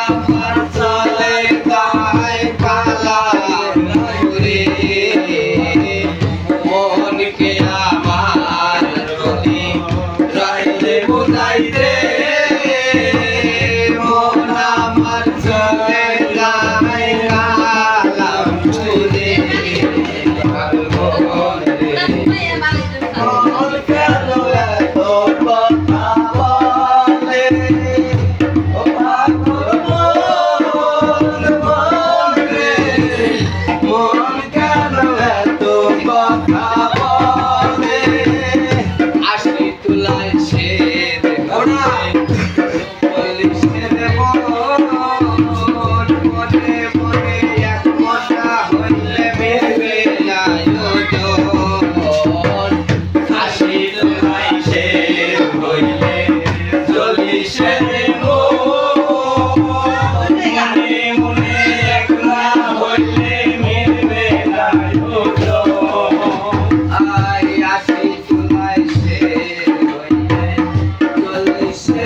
আমার চলে গায় কালা ঘুরে মনকে আমার রলি রইলে বুঝাইতে মন আমার চলে গায় কালা ঘুরে মন কেন এত কথা বলে ও পাগল মন রে মন কেন এত কথা বলে আশি তুলায় সে মনে মনে এক মশা হইলে মেরবে না আশি তুলায় সে হইলে চল্লিশে মনে মনে একলা হইলে মেরবে না আই আশি তুলায় সে হইলে চল্লিশে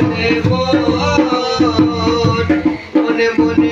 মনে মনে